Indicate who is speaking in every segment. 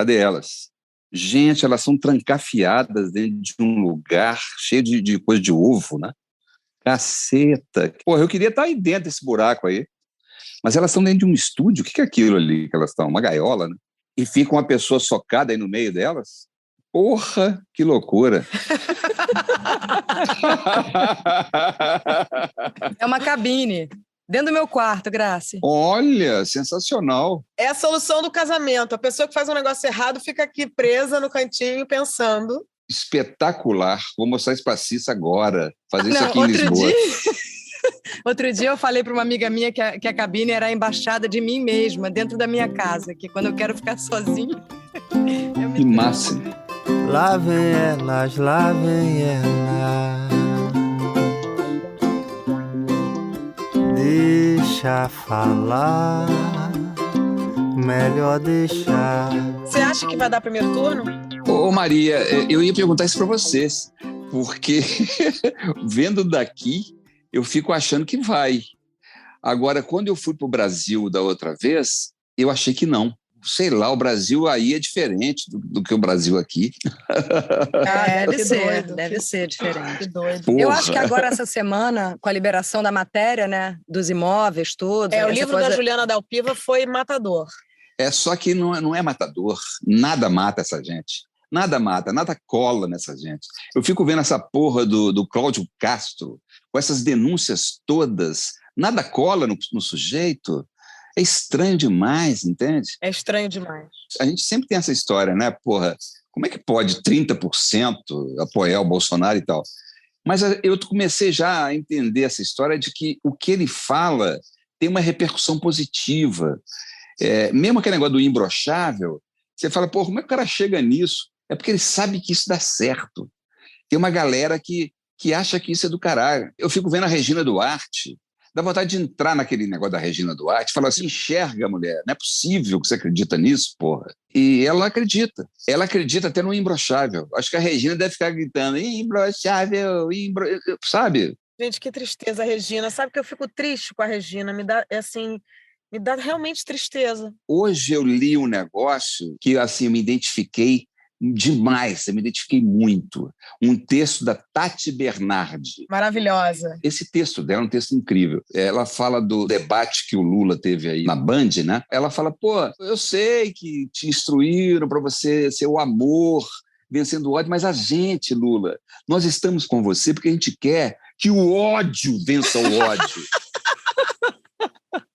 Speaker 1: Cadê elas? Gente, elas são trancafiadas dentro de um lugar cheio de coisa de ovo, né? Caceta. Porra, eu queria estar aí dentro desse buraco aí. Mas elas estão dentro de um estúdio. O que é aquilo ali que elas estão? Uma gaiola, né? E fica uma pessoa socada aí no meio delas? Porra, que loucura.
Speaker 2: É uma cabine. Dentro do meu quarto, Grace.
Speaker 1: Olha, sensacional.
Speaker 3: É a solução do casamento. A pessoa que faz um negócio errado fica aqui presa no cantinho pensando.
Speaker 1: Espetacular. Vou mostrar isso pra Cissa agora. Fazer isso aqui em Lisboa.
Speaker 2: Outro dia eu falei para uma amiga minha que a cabine era a embaixada de mim mesma, dentro da minha casa, que quando eu quero ficar sozinha...
Speaker 1: Que massa.
Speaker 4: Lá vem elas, lá vem elas. Deixa falar, melhor deixar.
Speaker 3: Você acha que vai dar primeiro turno?
Speaker 1: Ô Maria, eu ia perguntar isso para vocês, porque vendo daqui, eu fico achando que vai. Agora, quando eu fui para o Brasil da outra vez, eu achei que não. Sei lá, o Brasil aí é diferente do que o Brasil aqui.
Speaker 2: Deve ser diferente.
Speaker 3: Que doido.
Speaker 1: Porra.
Speaker 2: Eu acho que agora, essa semana, com a liberação da matéria, né, dos imóveis todos...
Speaker 3: O livro da Juliana Dalpiva foi matador.
Speaker 1: Só que não é matador. Nada mata essa gente. Nada mata, nada cola nessa gente. Eu fico vendo essa porra do Cláudio Castro, com essas denúncias todas. Nada cola no sujeito. É estranho demais, entende?
Speaker 3: É estranho demais.
Speaker 1: A gente sempre tem essa história, né? Porra, como é que pode 30% apoiar o Bolsonaro e tal? Mas eu comecei já a entender essa história de que o que ele fala tem uma repercussão positiva. Mesmo aquele negócio do imbrochável, você fala, pô, como é que o cara chega nisso? É porque ele sabe que isso dá certo. Tem uma galera que acha que isso é do caralho. Eu fico vendo a Regina Duarte, dá vontade de entrar naquele negócio da Regina Duarte e falar assim, enxerga, mulher, não é possível que você acredita nisso, porra. E ela acredita. Ela acredita até no imbrochável. Acho que a Regina deve ficar gritando, imbrochável, sabe?
Speaker 3: Gente, que tristeza, Regina. Sabe que eu fico triste com a Regina? Me dá realmente tristeza.
Speaker 1: Hoje eu li um negócio que, assim, eu me identifiquei demais, eu me identifiquei muito. Um texto da Tati Bernardi.
Speaker 3: Maravilhosa.
Speaker 1: Esse texto dela é um texto incrível. Ela fala do debate que o Lula teve aí na Band, né? Ela fala, pô, eu sei que te instruíram para você ser o amor vencendo o ódio, mas a gente, Lula, nós estamos com você porque a gente quer que o ódio vença o ódio.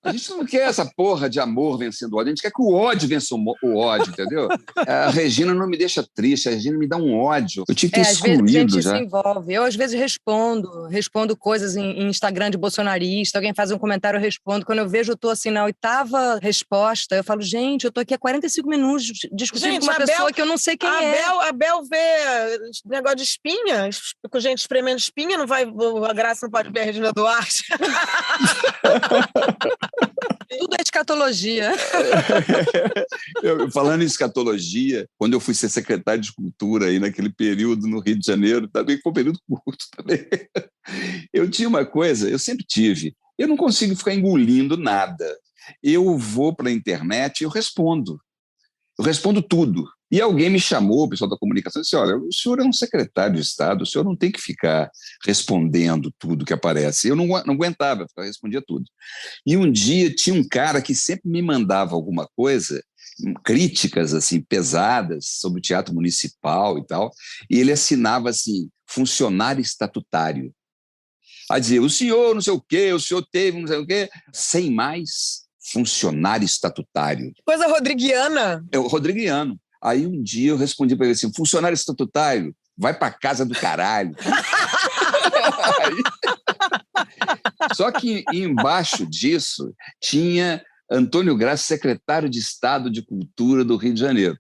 Speaker 1: A gente não quer essa porra de amor vencendo o ódio, a gente quer que o ódio vença o ódio, entendeu? A Regina não me deixa triste, a Regina me dá um ódio. Eu tinha que ter excluído
Speaker 2: às vezes a gente
Speaker 1: já.
Speaker 2: se envolve. Eu, às vezes, respondo coisas em Instagram de bolsonarista, alguém faz um comentário, eu respondo. Quando eu vejo, eu tô assim, na 8ª resposta, eu falo, gente, eu tô aqui há 45 minutos discutindo com uma pessoa que eu não sei quem é.
Speaker 3: A Bel vê negócio de espinha, com gente espremendo espinha, não vai, a Graça não pode ver a Regina Duarte.
Speaker 2: Tudo é escatologia.
Speaker 1: Falando em escatologia, quando eu fui ser secretário de Cultura aí naquele período no Rio de Janeiro, também foi um período curto também, eu tinha uma coisa, eu sempre tive, eu não consigo ficar engolindo nada. Eu vou para a internet e eu respondo tudo. E alguém me chamou, o pessoal da comunicação, e disse, olha, o senhor é um secretário de Estado, o senhor não tem que ficar respondendo tudo que aparece. Eu não aguentava, eu respondia tudo. E um dia tinha um cara que sempre me mandava alguma coisa, críticas assim, pesadas sobre o teatro municipal e tal, e ele assinava assim, funcionário estatutário. A dizer, o senhor não sei o quê, o senhor teve não sei o quê, sem mais funcionário estatutário.
Speaker 3: Coisa rodriguiana.
Speaker 1: Rodriguiano. Aí um dia eu respondi para ele assim, funcionário estatutário, vai para casa do caralho. Só que embaixo disso tinha Antônio Graça, secretário de Estado de Cultura do Rio de Janeiro.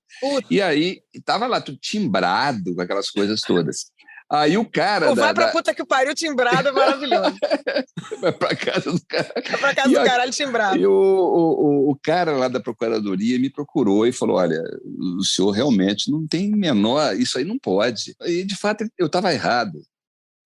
Speaker 1: E aí estava lá tudo timbrado com aquelas coisas todas. Aí o cara...
Speaker 3: Vai pra puta que pariu timbrado é maravilhoso.
Speaker 1: Vai pra casa do caralho.
Speaker 3: Vai pra casa do caralho timbrado.
Speaker 1: E o cara lá da Procuradoria me procurou e falou, olha, o senhor realmente não tem menor... Isso aí não pode. E, de fato, eu estava errado.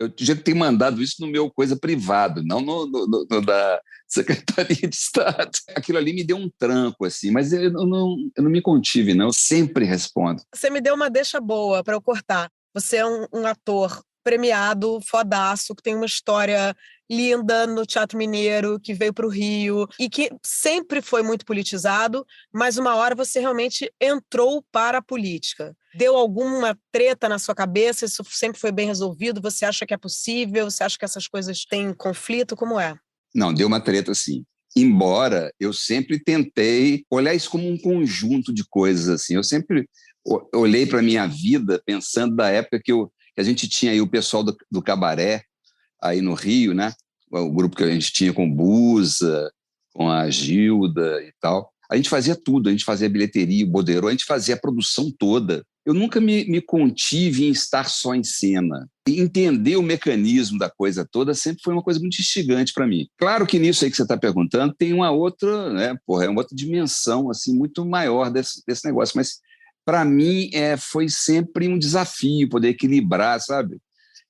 Speaker 1: Eu tinha que ter mandado isso no meu coisa privado, não no da Secretaria de Estado. Aquilo ali me deu um tranco, assim, mas eu não me contive, não. Eu sempre respondo.
Speaker 3: Você me deu uma deixa boa para eu cortar. Você é um ator premiado, fodaço, que tem uma história linda no Teatro Mineiro, que veio para o Rio e que sempre foi muito politizado, mas uma hora você realmente entrou para a política. Deu alguma treta na sua cabeça? Isso sempre foi bem resolvido? Você acha que é possível? Você acha que essas coisas têm conflito? Como é?
Speaker 1: Não, deu uma treta, sim. Embora eu sempre tentei olhar isso como um conjunto de coisas, assim. Eu sempre olhei para a minha vida pensando da época que a gente tinha aí o pessoal do cabaré, aí no Rio, né? O grupo que a gente tinha com o Buza, com a Gilda e tal. A gente fazia tudo, a gente fazia bilheteria, o Boderô, a gente fazia a produção toda. Eu nunca me contive em estar só em cena. E entender o mecanismo da coisa toda sempre foi uma coisa muito instigante para mim. Claro que nisso aí que você está perguntando tem uma outra, né? Porra, é uma outra dimensão assim, muito maior desse negócio. Mas, para mim, foi sempre um desafio poder equilibrar, sabe?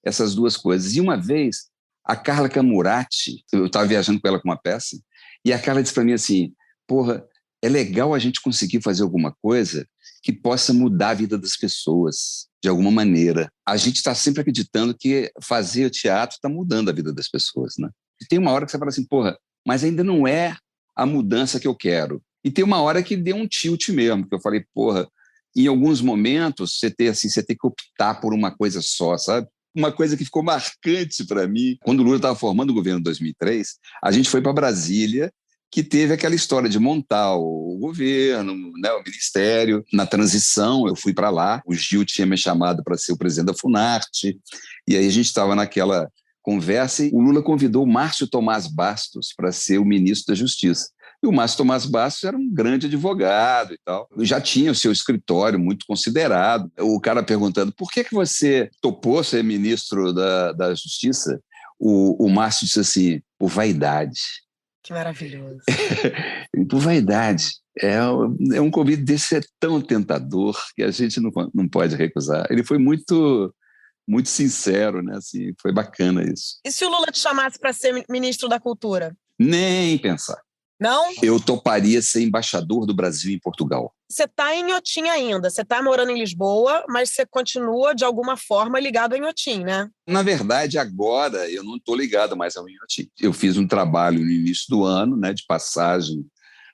Speaker 1: Essas duas coisas. E uma vez, a Carla Camurati, eu estava viajando com ela com uma peça, e a Carla disse para mim assim, porra, é legal a gente conseguir fazer alguma coisa que possa mudar a vida das pessoas, de alguma maneira. A gente está sempre acreditando que fazer teatro está mudando a vida das pessoas, né? E tem uma hora que você fala assim, porra, mas ainda não é a mudança que eu quero. E tem uma hora que deu um tilt mesmo, que eu falei, porra, em alguns momentos você tem que optar por uma coisa só, sabe? Uma coisa que ficou marcante para mim, quando o Lula estava formando o governo em 2003, a gente foi para Brasília, que teve aquela história de montar o governo, né, o ministério. Na transição, eu fui para lá, o Gil tinha me chamado para ser o presidente da Funarte, e aí a gente estava naquela conversa e o Lula convidou o Márcio Tomás Bastos para ser o ministro da Justiça. E o Márcio Tomás Bastos era um grande advogado e tal. Já tinha o seu escritório muito considerado. O cara perguntando, por que você topou ser ministro da Justiça? O Márcio disse assim, por vaidade.
Speaker 3: Que maravilhoso.
Speaker 1: Por vaidade. É um convite desse é tão tentador que a gente não pode recusar. Ele foi muito, muito sincero, né? Assim, foi bacana isso.
Speaker 3: E se o Lula te chamasse para ser ministro da Cultura?
Speaker 1: Nem pensar.
Speaker 3: Não?
Speaker 1: Eu toparia ser embaixador do Brasil em Portugal.
Speaker 3: Você está em Inhotim ainda, você está morando em Lisboa, mas você continua, de alguma forma, ligado a Inhotim, né?
Speaker 1: Na verdade, agora eu não estou ligado mais ao Inhotim. Eu fiz um trabalho no início do ano, né, de passagem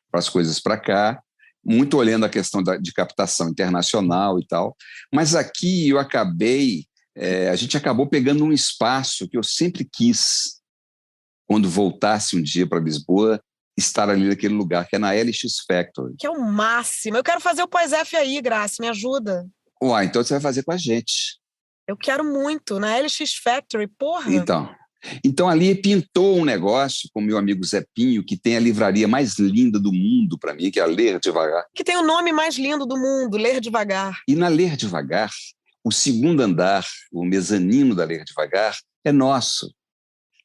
Speaker 1: para as coisas para cá, muito olhando a questão de captação internacional e tal. Mas aqui eu a gente acabou pegando um espaço que eu sempre quis, quando voltasse um dia para Lisboa, estar ali naquele lugar, que é na LX Factory.
Speaker 3: Que é o máximo. Eu quero fazer o Pós-F aí, Graça, me ajuda.
Speaker 1: Uai, então você vai fazer com a gente.
Speaker 3: Eu quero muito, na LX Factory, porra.
Speaker 1: Então ali pintou um negócio com meu amigo Zé Pinho, que tem a livraria mais linda do mundo para mim, que é a Ler Devagar.
Speaker 3: Que tem o nome mais lindo do mundo, Ler Devagar.
Speaker 1: E na Ler Devagar, o segundo andar, o mezanino da Ler Devagar, é nosso.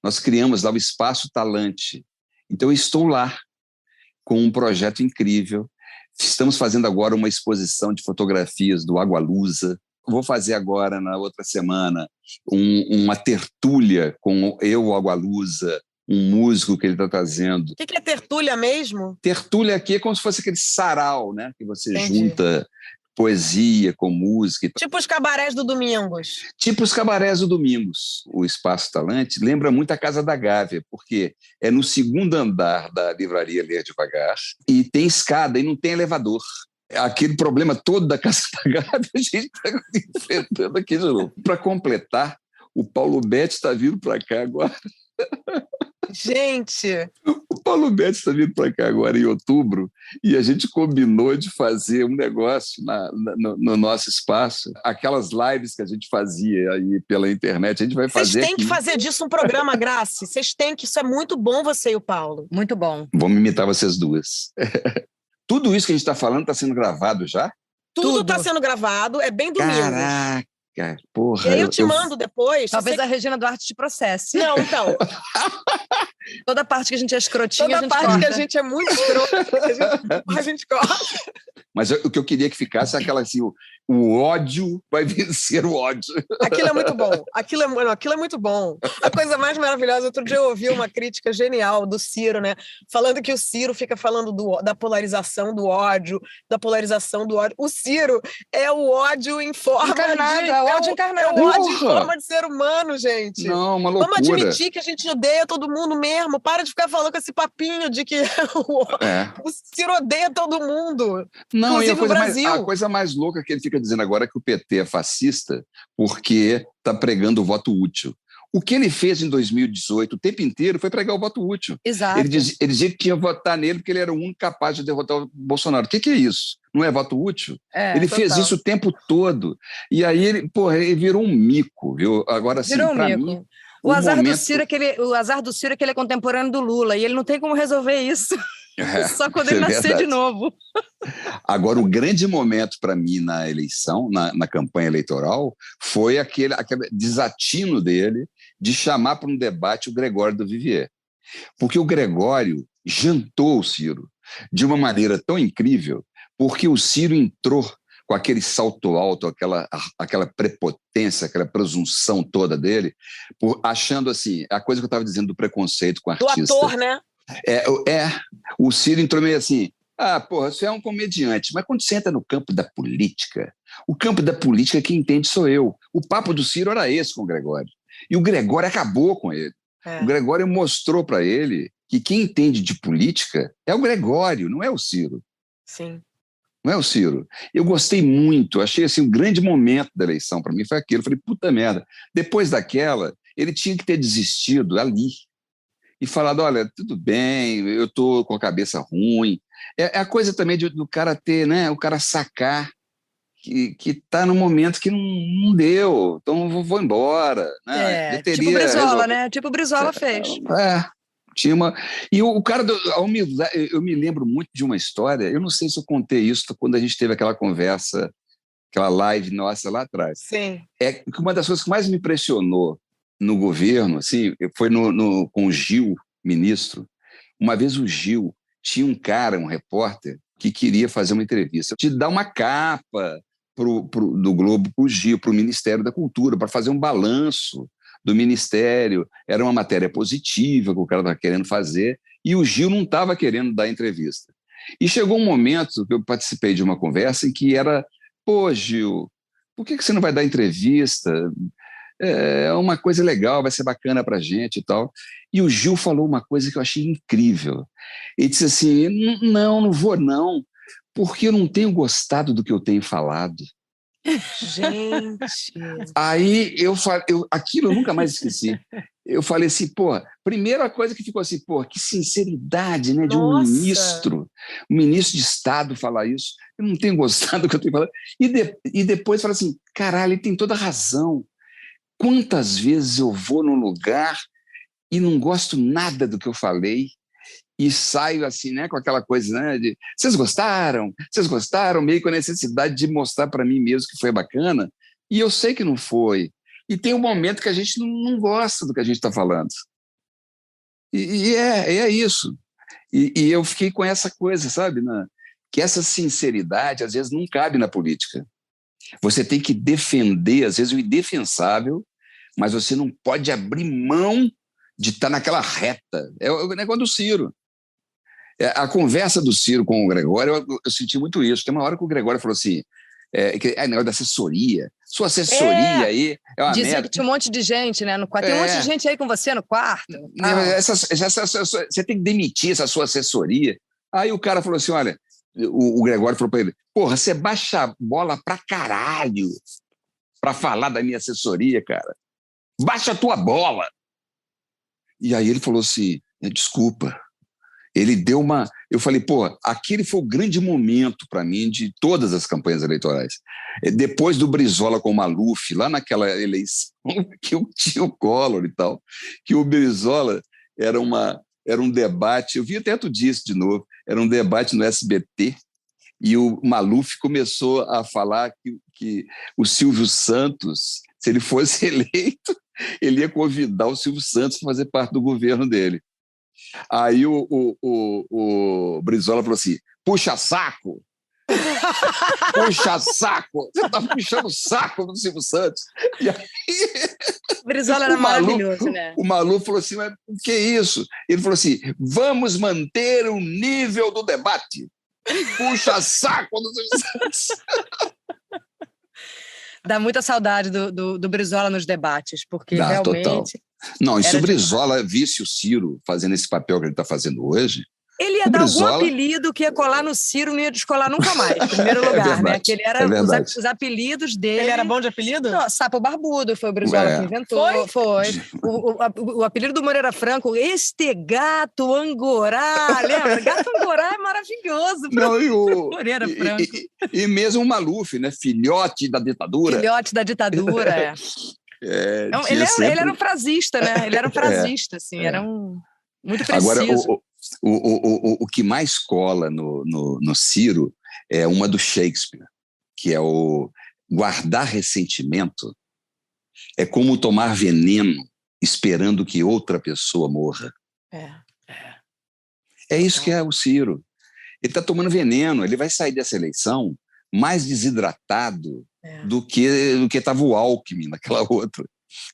Speaker 1: Nós criamos lá o Espaço Talante. Então, eu estou lá com um projeto incrível. Estamos fazendo agora uma exposição de fotografias do Agualusa. Vou fazer agora, na outra semana, uma tertúlia com o Agualusa, um músico que ele está trazendo.
Speaker 3: O que é tertúlia mesmo?
Speaker 1: Tertúlia aqui é como se fosse aquele sarau, né? Que você junta poesia com música.
Speaker 3: Tipo os cabarés do Domingos.
Speaker 1: Tipo os cabarés do Domingos. O Espaço Talante lembra muito a Casa da Gávea, porque é no segundo andar da livraria Ler Devagar e tem escada e não tem elevador. Aquele problema todo da Casa da Gávea a gente está enfrentando aqui de novo. Para completar, o Paulo Betti está vindo para cá agora.
Speaker 3: Gente!
Speaker 1: O Paulo Betti está vindo para cá agora em outubro e a gente combinou de fazer um negócio no nosso espaço. Aquelas lives que a gente fazia aí pela internet, a gente vai fazer.
Speaker 3: Vocês têm que fazer disso um programa, Graça. Vocês têm que. Isso é muito bom, você e o Paulo.
Speaker 2: Muito bom.
Speaker 1: Vamos imitar vocês duas. Tudo isso que a gente está falando está sendo gravado já?
Speaker 3: Tudo está sendo gravado, é bem domingo.
Speaker 1: Caraca, porra.
Speaker 3: E aí eu te mando depois.
Speaker 2: Talvez a Regina Duarte te processe.
Speaker 3: Não, então.
Speaker 2: Toda parte que a gente é escrotinha,
Speaker 3: Toda
Speaker 2: a gente
Speaker 3: parte
Speaker 2: corta.
Speaker 3: que a gente é muito escrota, a gente corta.
Speaker 1: Mas o que eu queria que ficasse é aquela assim, o ódio vai vencer o ódio.
Speaker 3: Aquilo é muito bom. Aquilo é muito bom. A coisa mais maravilhosa, outro dia eu ouvi uma crítica genial do Ciro, né? Falando que o Ciro fica falando da polarização do ódio, da polarização do ódio. O Ciro é o ódio em forma
Speaker 2: encarnado, é o ódio encarnado.
Speaker 3: É o ódio em forma de ser humano, gente.
Speaker 1: Não, uma loucura.
Speaker 3: Vamos admitir que a gente odeia todo mundo mesmo. Para de ficar falando com esse papinho de que o Ciro odeia todo mundo.
Speaker 1: Não, e
Speaker 3: a
Speaker 1: coisa mais louca que ele fica dizendo agora é que o PT é fascista porque está pregando o voto útil. O que ele fez em 2018, o tempo inteiro, foi pregar o voto útil.
Speaker 2: Exato.
Speaker 1: Ele dizia que tinha que votar nele porque ele era o único capaz de derrotar o Bolsonaro. O que é isso? Não é voto útil? Ele fez isso o tempo todo. E aí ele virou um mico, viu? Agora, assim, para mim...
Speaker 2: O azar do Ciro é que ele é contemporâneo do Lula e ele não tem como resolver isso. Só quando ele nascer de novo.
Speaker 1: Agora, o grande momento para mim na eleição, na campanha eleitoral, foi aquele desatino dele de chamar para um debate o Gregório do Vivier. Porque o Gregório jantou o Ciro de uma maneira tão incrível, porque o Ciro entrou com aquele salto alto, aquela prepotência, aquela presunção toda dele, achando assim, a coisa que eu estava dizendo do preconceito com o artista.
Speaker 3: Do ator, né?
Speaker 1: O Ciro entrou meio assim, você é um comediante, mas quando você entra no campo da política, o campo da política quem entende sou eu. O papo do Ciro era esse com o Gregório. E o Gregório acabou com ele. O Gregório mostrou para ele que quem entende de política é o Gregório, não é o Ciro.
Speaker 3: Sim.
Speaker 1: Não é o Ciro. Eu gostei muito, achei assim, um grande momento da eleição para mim foi aquilo. Eu falei, puta merda. Depois daquela, ele tinha que ter desistido ali e falado, olha, tudo bem, eu estou com a cabeça ruim. É a coisa também do cara ter, né, o cara sacar que está num momento que não deu, então vou embora. Né?
Speaker 2: Tipo o Brizola, né? Tipo o Brizola fez.
Speaker 1: Tinha uma... E o cara, eu me lembro muito de uma história, eu não sei se eu contei isso quando a gente teve aquela conversa, aquela live nossa lá atrás.
Speaker 3: Sim.
Speaker 1: É que uma das coisas que mais me impressionou no governo, assim, foi com o Gil, ministro. Uma vez o Gil tinha um repórter, que queria fazer uma entrevista, de dar uma capa do Globo para o Gil, para o Ministério da Cultura, para fazer um balanço do Ministério. Era uma matéria positiva que o cara estava querendo fazer, e o Gil não estava querendo dar entrevista. E chegou um momento que eu participei de uma conversa em que era, pô, Gil, por que você não vai dar entrevista? É uma coisa legal, vai ser bacana para a gente e tal. E o Gil falou uma coisa que eu achei incrível. Ele disse assim, não vou não, porque eu não tenho gostado do que eu tenho falado.
Speaker 3: Gente...
Speaker 1: Aí aquilo eu nunca mais esqueci. Eu falei assim, primeira coisa que ficou assim, que sinceridade, né, de um ministro de Estado falar isso. Eu não tenho gostado do que eu tenho falado. E depois fala assim, caralho, ele tem toda razão. Quantas vezes eu vou num lugar e não gosto nada do que eu falei e saio assim, né, com aquela coisa, né, de vocês gostaram? Vocês gostaram? Meio com a necessidade de mostrar para mim mesmo que foi bacana, e eu sei que não foi. E tem um momento que a gente não gosta do que a gente está falando. E é isso. E eu fiquei com essa coisa, sabe, que essa sinceridade às vezes não cabe na política. Você tem que defender, às vezes, o indefensável, mas você não pode abrir mão de estar naquela reta. É o negócio do Ciro. A conversa do Ciro com o Gregório, eu senti muito isso. Tem uma hora que o Gregório falou assim, negócio da assessoria. Sua assessoria aí é uma
Speaker 2: dizia
Speaker 1: merda.
Speaker 2: Que tinha um monte de gente, né, no quarto. Tem um monte de gente aí com você no quarto.
Speaker 1: Você tem que demitir essa sua assessoria. Aí o cara falou assim, olha, o Gregório falou para ele, você baixa a bola pra caralho pra falar da minha assessoria, cara. Baixa a tua bola. E aí ele falou assim, desculpa. Ele deu uma... Eu falei, aquele foi o grande momento para mim de todas as campanhas eleitorais. Depois do Brizola com o Maluf, lá naquela eleição que eu tinha o Collor e tal, que o Brizola era um debate, eu vi até tu disse de novo, era um debate no SBT, e o Maluf começou a falar que o Silvio Santos, se ele fosse eleito, ele ia convidar o Silvio Santos para fazer parte do governo dele. Aí o Brizola falou assim, puxa saco! Puxa saco! Você tá puxando o saco do Silvio Santos. E aí,
Speaker 2: Brizola era maravilhoso, né?
Speaker 1: O Malu falou assim, mas o que é isso? Ele falou assim, vamos manter o nível do debate. Puxa saco do Silvio Santos.
Speaker 2: Dá muita saudade do Brizola nos debates, porque
Speaker 1: Dá,
Speaker 2: realmente...
Speaker 1: total. Não, e se o
Speaker 2: era
Speaker 1: Brizola visse o Ciro fazendo esse papel que ele está fazendo hoje,
Speaker 2: Ele ia
Speaker 1: o
Speaker 2: dar
Speaker 1: Brizola...
Speaker 2: algum apelido que ia colar no Ciro, não ia descolar nunca mais, em primeiro lugar,
Speaker 1: verdade,
Speaker 2: né? Que ele era
Speaker 1: verdade.
Speaker 2: os apelidos dele.
Speaker 3: Ele era bom de apelido?
Speaker 2: Não, Sapo Barbudo, foi o Brizola que inventou. Foi. O apelido do Moreira Franco, este gato angorá, lembra? Gato angorá é maravilhoso.
Speaker 1: Não,
Speaker 2: Moreira Franco.
Speaker 1: E mesmo o Maluf, né? Filhote da ditadura.
Speaker 2: Filhote da ditadura, é. Ele era um frasista, né? Ele era um frasista, assim, era muito preciso.
Speaker 1: Agora, o que mais cola no Ciro é uma do Shakespeare, que é o guardar ressentimento é como tomar veneno esperando que outra pessoa morra. É isso que é o Ciro. Ele está tomando veneno, ele vai sair dessa eleição mais desidratado do que estava o Alckmin naquela outra.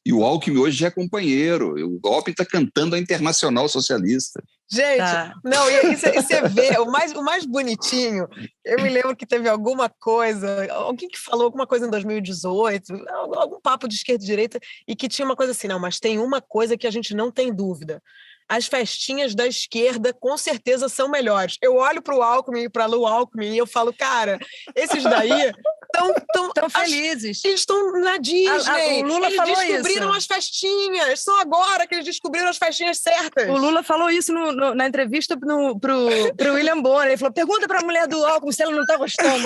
Speaker 1: E o Alckmin hoje já é companheiro. O Alckmin está cantando a Internacional Socialista.
Speaker 3: Gente, não, e você vê, o mais bonitinho, eu me lembro que teve alguma coisa, alguém que falou alguma coisa em 2018, algum papo de esquerda e direita, e que tinha uma coisa assim, não, mas tem uma coisa que a gente não tem dúvida. As festinhas da esquerda com certeza são melhores. Eu olho para o Alckmin e para a Lu Alckmin e eu falo, cara, esses daí estão
Speaker 2: felizes.
Speaker 3: Eles estão na Disney.
Speaker 2: O Lula falou isso.
Speaker 3: Eles descobriram as festinhas. Só agora que eles descobriram as festinhas certas.
Speaker 2: O Lula falou isso na entrevista pro William Bonner. Ele falou, pergunta para a mulher do Alckmin se ela não está gostando.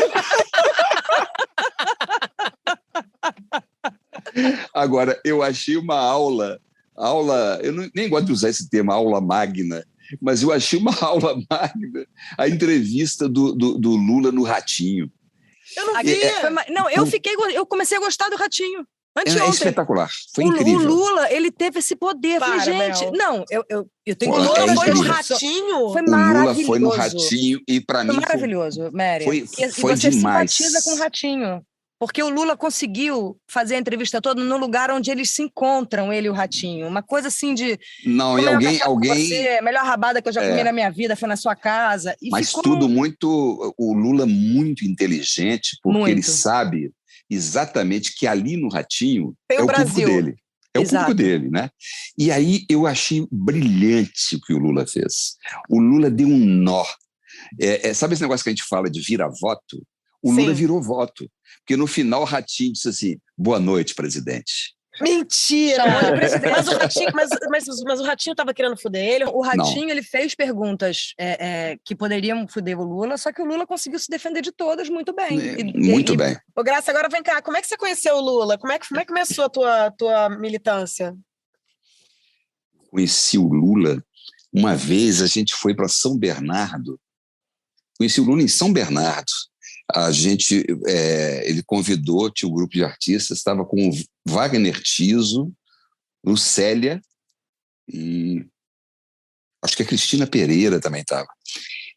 Speaker 1: Agora, eu achei uma aula, eu nem gosto de usar esse termo, aula magna, mas eu achei uma aula magna a entrevista do Lula no Ratinho.
Speaker 3: Eu não vi.
Speaker 2: Eu comecei a gostar do Ratinho.
Speaker 1: É espetacular, foi incrível.
Speaker 2: O Lula, ele teve esse poder. Eu falei, gente, eu tenho...
Speaker 3: O Lula foi no Ratinho?
Speaker 2: Foi maravilhoso.
Speaker 1: O Lula foi no Ratinho e para mim...
Speaker 2: Foi maravilhoso, Mary.
Speaker 1: Foi
Speaker 2: você
Speaker 1: demais.
Speaker 2: Simpatiza com o Ratinho. Porque o Lula conseguiu fazer a entrevista toda no lugar onde eles se encontram, ele e o Ratinho. Uma coisa assim de...
Speaker 1: Não, e alguém...
Speaker 2: Você, melhor rabada que eu já comi na minha vida foi na sua casa. E
Speaker 1: mas tudo muito... O Lula muito inteligente, porque ele sabe exatamente que ali no Ratinho é o público dele. É o público dele, né? E aí eu achei brilhante o que o Lula fez. O Lula deu um nó. Sabe esse negócio que a gente fala de vira-voto? O Lula virou voto. Porque no final o Ratinho disse assim, boa noite, presidente.
Speaker 3: Mentira! Mas o Ratinho estava querendo foder ele?
Speaker 2: O Ratinho, ele fez perguntas que poderiam foder o Lula, só que o Lula conseguiu se defender de todas muito bem.
Speaker 1: Muito bem.
Speaker 3: Ô, Graça, agora vem cá, como é que você conheceu o Lula? Como é que começou a tua militância?
Speaker 1: Conheci o Lula, uma vez a gente foi para São Bernardo, conheci o Lula em São Bernardo. Ele convidou, tinha um grupo de artistas, estava com o Wagner Tiso, Lucélia e acho que a Cristina Pereira também estava.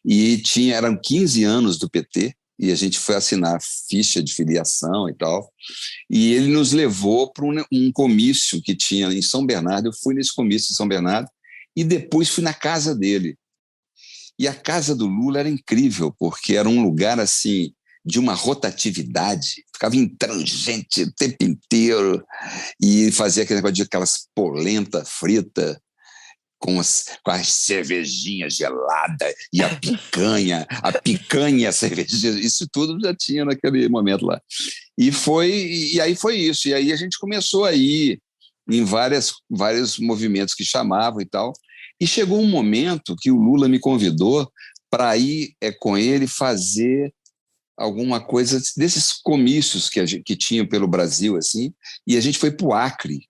Speaker 1: E eram 15 anos do PT e a gente foi assinar ficha de filiação e tal. E ele nos levou para um comício que tinha em São Bernardo. Eu fui nesse comício em São Bernardo e depois fui na casa dele. E a casa do Lula era incrível, porque era um lugar assim de uma rotatividade, ficava entrando gente o tempo inteiro e fazia aquele negócio de aquelas polenta frita com as cervejinhas geladas e a picanha e a cervejinha, isso tudo já tinha naquele momento lá. E aí foi isso, e aí a gente começou a ir em vários movimentos que chamavam e tal, e chegou um momento que o Lula me convidou para ir com ele fazer alguma coisa desses comícios que tinham pelo Brasil, assim, e a gente foi para o Acre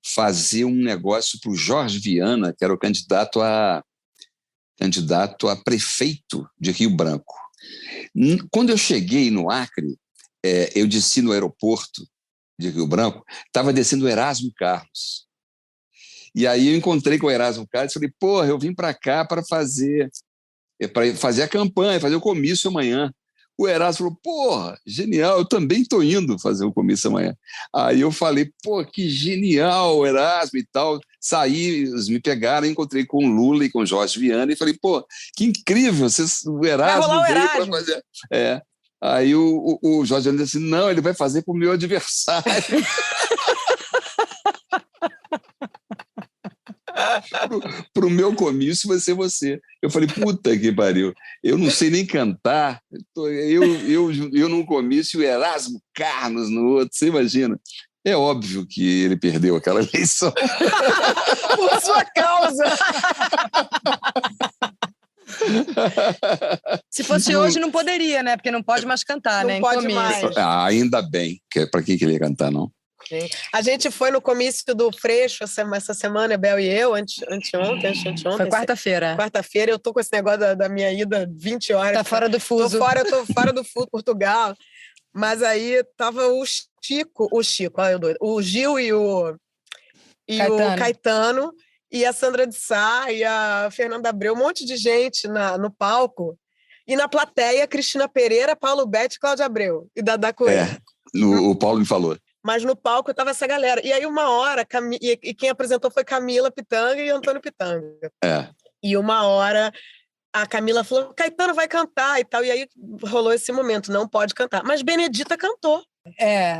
Speaker 1: fazer um negócio para o Jorge Viana, que era o candidato a prefeito de Rio Branco. Quando eu cheguei no Acre, eu desci no aeroporto de Rio Branco, estava descendo o Erasmo Carlos. E aí eu encontrei com o Erasmo Carlos e falei, porra, eu vim para cá para fazer a campanha, fazer o comício amanhã. O Erasmo falou, porra, genial, eu também estou indo fazer o comício amanhã. Aí eu falei, pô, que genial, Erasmo e tal. Saí, eles me pegaram, encontrei com o Lula e com o Jorge Viana e falei, pô, que incrível, o Erasmo veio para fazer. Aí o Jorge Viana disse assim, não, ele vai fazer para o meu adversário. Pro meu comício vai ser você. Eu falei, puta que pariu, eu não sei nem cantar, eu num comício, o Erasmo Carlos no outro, você imagina. É óbvio que ele perdeu aquela eleição.
Speaker 3: Por sua causa.
Speaker 2: Se fosse hoje, não poderia, né? Porque não pode mais cantar,
Speaker 3: não
Speaker 2: né?
Speaker 3: Pode mais.
Speaker 1: Ainda bem, para que ele ia cantar, não?
Speaker 3: A gente foi no comício do Freixo essa semana, Bel e eu, anteontem.
Speaker 2: Foi quarta-feira.
Speaker 3: Quarta-feira, eu tô com esse negócio da minha ida 20 horas.
Speaker 2: Tá fora do fuso.
Speaker 3: Eu tô fora do fuso, Portugal. Mas aí tava o Gil e o Caetano, e a Sandra de Sá, e a Fernanda Abreu, um monte de gente no palco. E na plateia, Cristina Pereira, Paulo Betti e Cláudia Abreu. E Dada Coelho.
Speaker 1: O Paulo me falou.
Speaker 3: Mas no palco estava essa galera. E aí, uma hora, e quem apresentou foi Camila Pitanga e Antônio Pitanga. E uma hora, a Camila falou, Caetano vai cantar e tal. E aí rolou esse momento, não pode cantar. Mas Benedita cantou.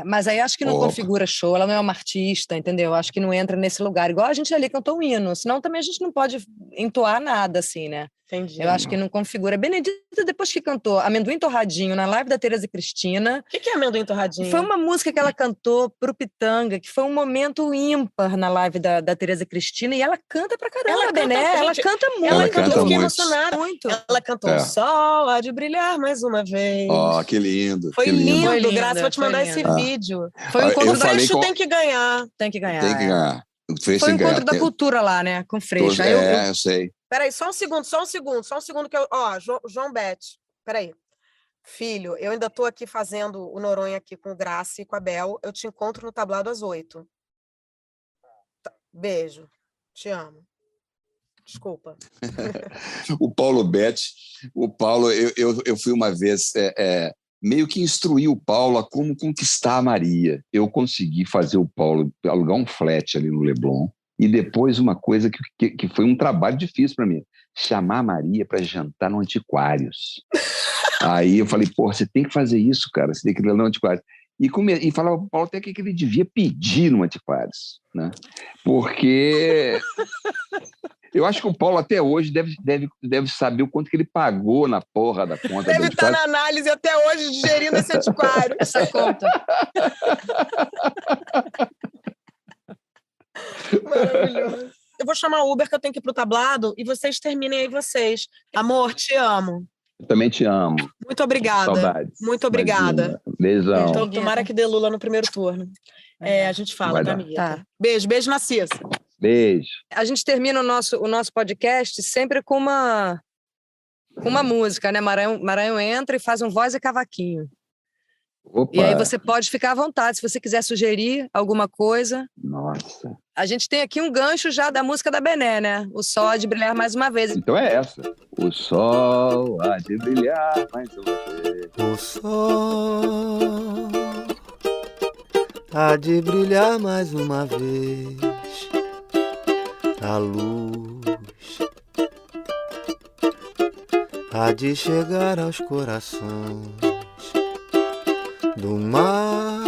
Speaker 2: Mas aí acho que não configura show, ela não é uma artista, entendeu? Acho que não entra nesse lugar. Igual a gente ali cantou um hino, senão também a gente não pode entoar nada, assim, né?
Speaker 3: Entendi.
Speaker 2: Eu acho que não configura. Benedita, depois que cantou Amendoim Torradinho na live da Tereza Cristina...
Speaker 3: O que é Amendoim Torradinho?
Speaker 2: Foi uma música que ela cantou pro Pitanga, que foi um momento ímpar na live da Tereza Cristina, e ela canta pra caramba, Bené. Ela canta muito.
Speaker 3: Ela cantou, fiquei emocionada.
Speaker 2: Muito.
Speaker 3: Ela cantou O Sol Há de Brilhar Mais Uma Vez.
Speaker 1: Que lindo.
Speaker 3: Foi
Speaker 1: que
Speaker 3: lindo. Graça, vou te mandar esse vídeo. Foi um encontro do Freixo, tem que ganhar.
Speaker 2: Tem que ganhar.
Speaker 1: Foi
Speaker 2: um encontro da cultura lá, né? Com Freixo.
Speaker 1: Eu sei.
Speaker 3: Peraí, só um segundo que eu... João Bete, peraí. Filho, eu ainda tô aqui fazendo o Noronha aqui com o Graça e com a Bel. Eu te encontro no tablado às 8. Beijo. Te amo. Desculpa.
Speaker 1: O Paulo Betti, eu fui uma vez... meio que instruí o Paulo a como conquistar a Maria. Eu consegui fazer o Paulo alugar um flat ali no Leblon, e depois uma coisa que foi um trabalho difícil para mim, chamar a Maria para jantar no Antiquários. Aí eu falei, pô, você tem que fazer isso, cara, você tem que ir lá no Antiquários. E falava para o Paulo até que ele devia pedir no Antiquários, né? Porque... Eu acho que o Paulo até hoje deve saber o quanto que ele pagou na porra da conta.
Speaker 3: Deve estar na análise até hoje, digerindo esse antiquário.
Speaker 2: Essa conta.
Speaker 3: Maravilhoso. Eu vou chamar o Uber, que eu tenho que ir pro tablado, e vocês terminem aí vocês. Amor, te amo.
Speaker 1: Eu também te amo.
Speaker 3: Muito obrigada.
Speaker 1: Saudades.
Speaker 3: Muito obrigada.
Speaker 1: Imagina. Beijão.
Speaker 3: Então, tomara que dê Lula no primeiro turno. A gente fala, tá, amiga?
Speaker 2: Tá.
Speaker 3: Beijo, Narcisa.
Speaker 1: Beijo.
Speaker 2: A gente termina o nosso podcast sempre com uma música, né? Maranhão entra e faz um voz e cavaquinho.
Speaker 1: Opa.
Speaker 2: E aí você pode ficar à vontade, se você quiser sugerir alguma coisa.
Speaker 1: Nossa.
Speaker 2: A gente tem aqui um gancho já da música da Bené, né? O Sol Há de Brilhar Mais Uma Vez.
Speaker 1: Então é essa. O sol há de brilhar mais uma vez.
Speaker 4: O sol há de brilhar mais uma vez. A luz há de chegar aos corações do mar.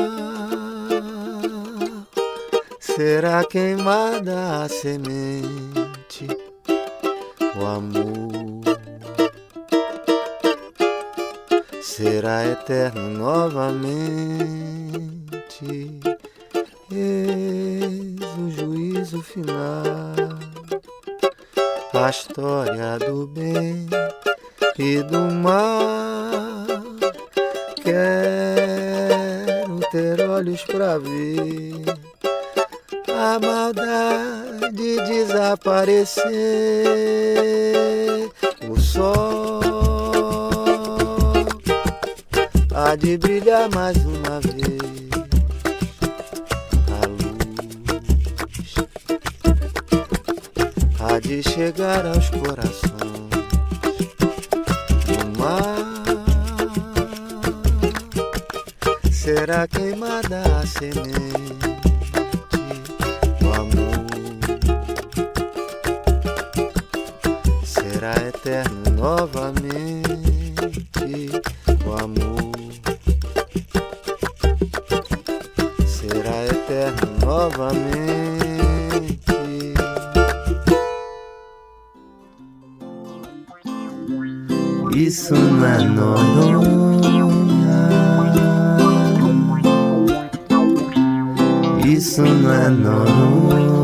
Speaker 4: Será queimada a semente, o amor será eterno novamente. Eis o juízo final, a história do bem e do mal. Quero ter olhos pra ver a maldade desaparecer. O sol há de brilhar mais uma vez. Há de chegar aos corações do mar. será queimada a semente do amor. Será eterno novamente o amor. Será eterno novamente. Isso não é Noronha. Isso não é Noronha.